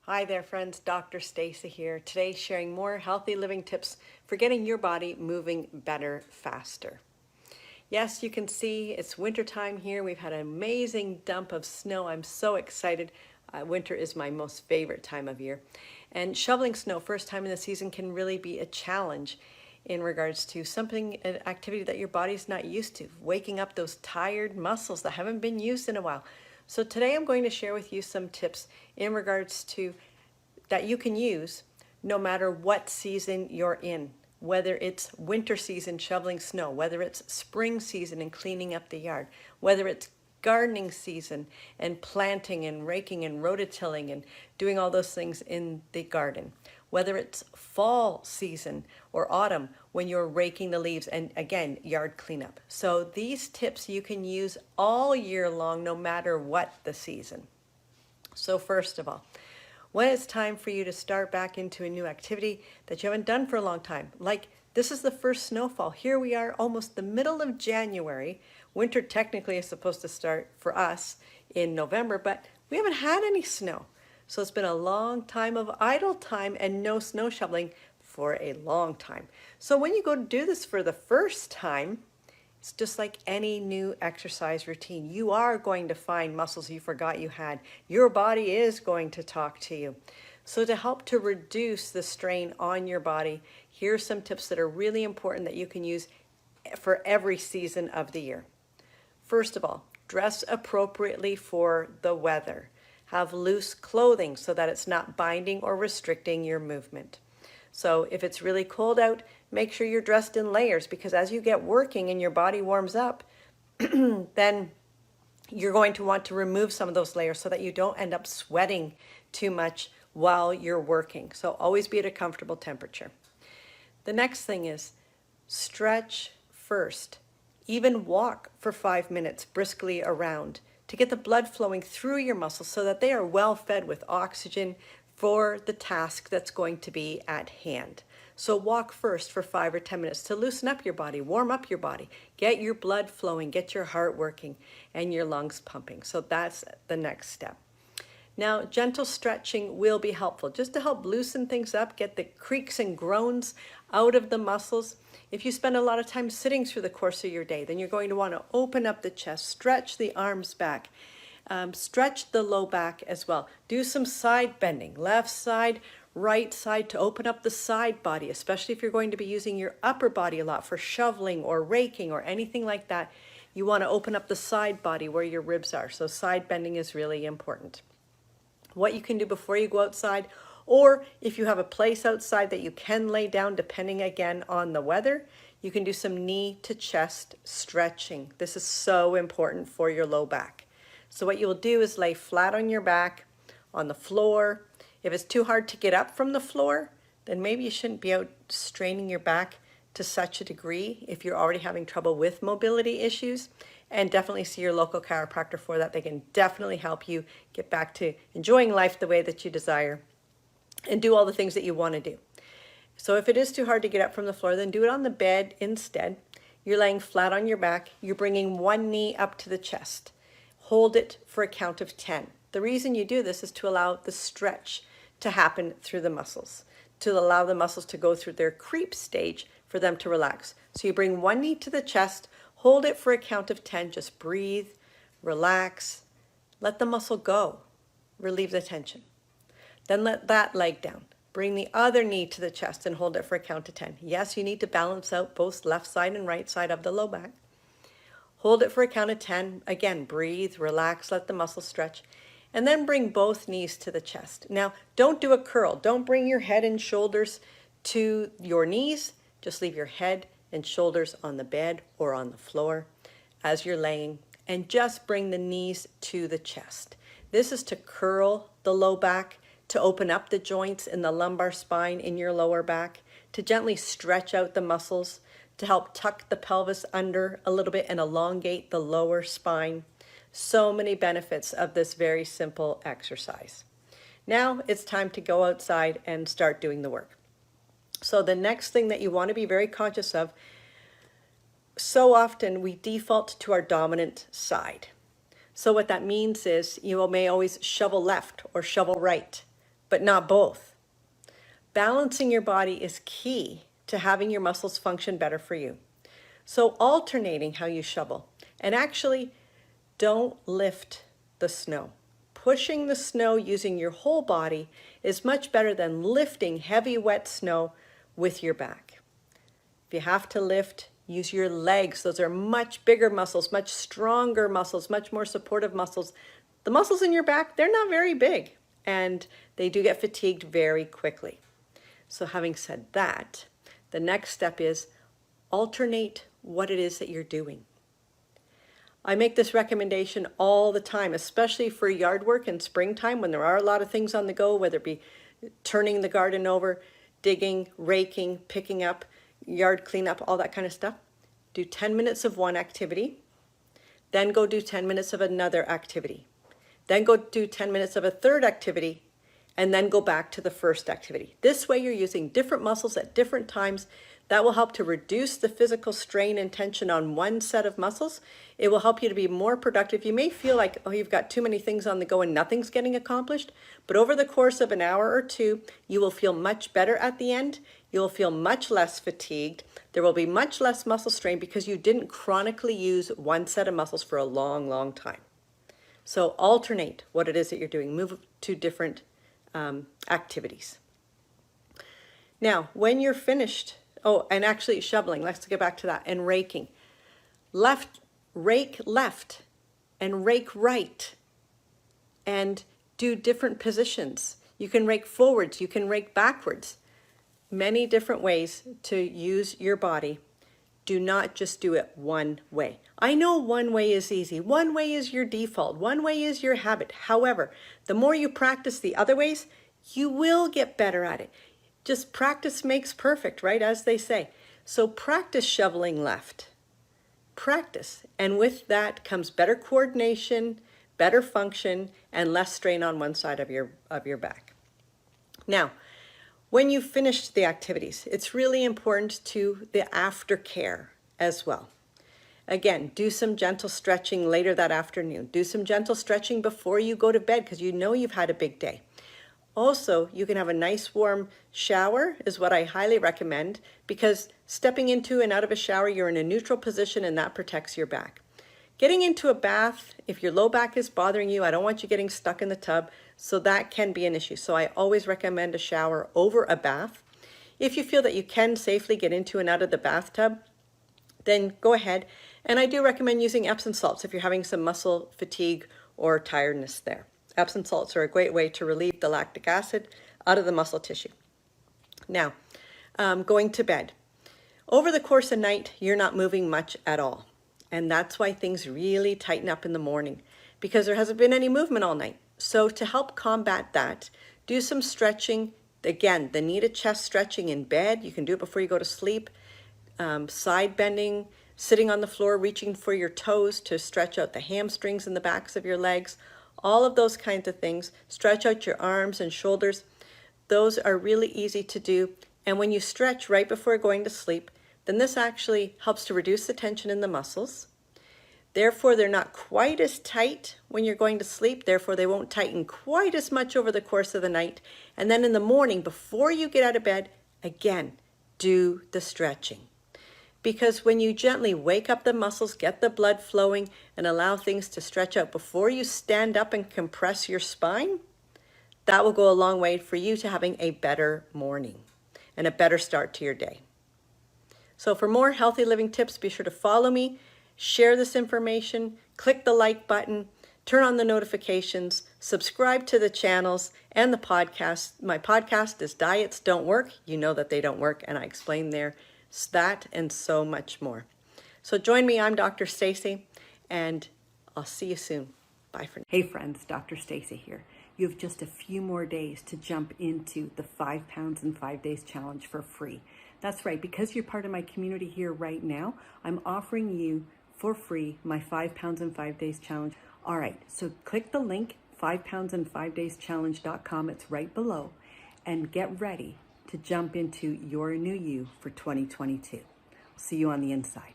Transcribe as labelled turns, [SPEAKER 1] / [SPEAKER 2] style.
[SPEAKER 1] Hi there friends, Dr. Stacey here. Today sharing more healthy living tips for getting your body moving better, faster. Yes, you can see it's wintertime here. We've had an amazing dump of snow. I'm so excited. Winter is my most favorite time of year. And shoveling snow first time in the season can really be a challenge in regards to an activity that your body's not used to, waking up those tired muscles that haven't been used in a while. So today I'm going to share with you some tips in regards to that you can use no matter what season you're in, whether it's winter season shoveling snow, whether it's spring season and cleaning up the yard, whether it's gardening season and planting and raking and rototilling and doing all those things in the garden, whether it's fall season or autumn when you're raking the leaves and again, yard cleanup. So these tips you can use all year long, no matter what the season. So first of all, when it's time for you to start back into a new activity that you haven't done for a long time, like this is the first snowfall. Here we are almost the middle of January. Winter technically is supposed to start for us in November, but we haven't had any snow. So it's been a long time of idle time and no snow shoveling for a long time. So when you go to do this for the first time, it's just like any new exercise routine. You are going to find muscles you forgot you had. Your body is going to talk to you. So to help to reduce the strain on your body, here's some tips that are really important that you can use for every season of the year. First of all, dress appropriately for the weather. Have loose clothing so that it's not binding or restricting your movement. So if it's really cold out, make sure you're dressed in layers, because as you get working and your body warms up, then you're going to want to remove some of those layers so that you don't end up sweating too much while you're working. So always be at a comfortable temperature. The next thing is stretch first. Even walk for 5 minutes briskly around to get the blood flowing through your muscles so that they are well fed with oxygen for the task that's going to be at hand. So walk first for 5 or 10 minutes to loosen up your body, warm up your body, get your blood flowing, get your heart working and your lungs pumping. So that's the next step. Now, gentle stretching will be helpful just to help loosen things up, get the creaks and groans out of the muscles. If you spend a lot of time sitting through the course of your day, then you're going to want to open up the chest, stretch the arms back, stretch the low back as well. Do some side bending, left side, right side, to open up the side body, especially if you're going to be using your upper body a lot for shoveling or raking or anything like that. You want to open up the side body where your ribs are. So side bending is really important. What you can do before you go outside, or if you have a place outside that you can lay down, depending again on the weather, you can do some knee to chest stretching. This is so important for your low back. So what you'll do is lay flat on your back on the floor. If it's too hard to get up from the floor, then maybe you shouldn't be out straining your back to such a degree if you're already having trouble with mobility issues. And definitely see your local chiropractor for that. They can definitely help you get back to enjoying life the way that you desire and do all the things that you want to do. So if it is too hard to get up from the floor, then do it on the bed instead. You're laying flat on your back. You're bringing one knee up to the chest. Hold it for a count of 10. The reason you do this is to allow the stretch to happen through the muscles, to allow the muscles to go through their creep stage for them to relax. So you bring one knee to the chest, hold it for a count of 10, just breathe, relax, let the muscle go, relieve the tension. Then let that leg down. Bring the other knee to the chest and hold it for a count of 10. Yes, you need to balance out both left side and right side of the low back. Hold it for a count of 10. Again, breathe, relax, let the muscle stretch. And then bring both knees to the chest. Now, don't do a curl. Don't bring your head and shoulders to your knees. Just leave your head and shoulders on the bed or on the floor as you're laying, and just bring the knees to the chest. This is to curl the low back, to open up the joints in the lumbar spine in your lower back, to gently stretch out the muscles, to help tuck the pelvis under a little bit and elongate the lower spine. So many benefits of this very simple exercise. Now it's time to go outside and start doing the work. So the next thing that you want to be very conscious of, so often we default to our dominant side. So what that means is you may always shovel left or shovel right. but not both. Balancing your body is key to having your muscles function better for you. So alternating how you shovel, and actually don't lift the snow. Pushing the snow using your whole body is much better than lifting heavy wet snow with your back. If you have to lift, use your legs. Those are much bigger muscles, much stronger muscles, much more supportive muscles. The muscles in your back, they're not very big, and they do get fatigued very quickly. So having said that, the next step is alternate what it is that you're doing. I make this recommendation all the time, especially for yard work in springtime when there are a lot of things on the go, whether it be turning the garden over, digging, raking, picking up, yard cleanup, all that kind of stuff. Do 10 minutes of one activity, then go do 10 minutes of another activity, then go do 10 minutes of a third activity, and then go back to the first activity. This way you're using different muscles at different times. That will help to reduce the physical strain and tension on one set of muscles. It will help you to be more productive. You may feel like, oh, you've got too many things on the go and nothing's getting accomplished, but over the course of an hour or two, you will feel much better at the end. You will feel much less fatigued. There will be much less muscle strain because you didn't chronically use one set of muscles for a long, long time. So alternate what it is that you're doing. Move to different activities. Now, when you're finished, oh, and actually shoveling, let's get back to that, and raking. Rake left and rake right, and do different positions. You can rake forwards, you can rake backwards. Many different ways to use your body. Do not just do it one way. I know one way is easy. One way is your default. One way is your habit. However, the more you practice the other ways, you will get better at it. Just practice makes perfect, right? As they say. So practice shoveling left. Practice. And with that comes better coordination, better function, and less strain on one side of your back. Now, when you've finished the activities, it's really important to the aftercare as well. Again, do some gentle stretching later that afternoon. Do some gentle stretching before you go to bed because you know you've had a big day. Also, you can have a nice warm shower is what I highly recommend because stepping into and out of a shower, you're in a neutral position and that protects your back. Getting into a bath, if your low back is bothering you, I don't want you getting stuck in the tub, so that can be an issue. So I always recommend a shower over a bath. If you feel that you can safely get into and out of the bathtub, then go ahead. And I do recommend using Epsom salts if you're having some muscle fatigue or tiredness there. Epsom salts are a great way to relieve the lactic acid out of the muscle tissue. Now, going to bed. Over the course of the night, you're not moving much at all. And that's why things really tighten up in the morning because there hasn't been any movement all night. So to help combat that, do some stretching. Again, the knee to chest stretching in bed. You can do it before you go to sleep. Side bending, sitting on the floor, reaching for your toes to stretch out the hamstrings and the backs of your legs. All of those kinds of things. Stretch out your arms and shoulders. Those are really easy to do. And when you stretch right before going to sleep, then this actually helps to reduce the tension in the muscles. Therefore, they're not quite as tight when you're going to sleep. Therefore, they won't tighten quite as much over the course of the night. And then in the morning, before you get out of bed, again, do the stretching. Because when you gently wake up the muscles, get the blood flowing, and allow things to stretch out before you stand up and compress your spine, that will go a long way for you to having a better morning and a better start to your day. So for more healthy living tips, be sure to follow me, share this information, click the like button, turn on the notifications, subscribe to the channels and the podcast. My podcast is Diets Don't Work. You know that they don't work, and I explain there that and so much more. So join me. I'm Dr. Stacey, and I'll see you soon. Bye for now. Hey friends, Dr. Stacey here. You have just a few more days to jump into the 5 pounds in 5 days challenge for free. That's right, because you're part of my community here right now, I'm offering you for free my 5 pounds in 5 days challenge. All right, so click the link, 5poundsin5dayschallenge.com. It's right below, and get ready to jump into your new you for 2022. See you on the inside.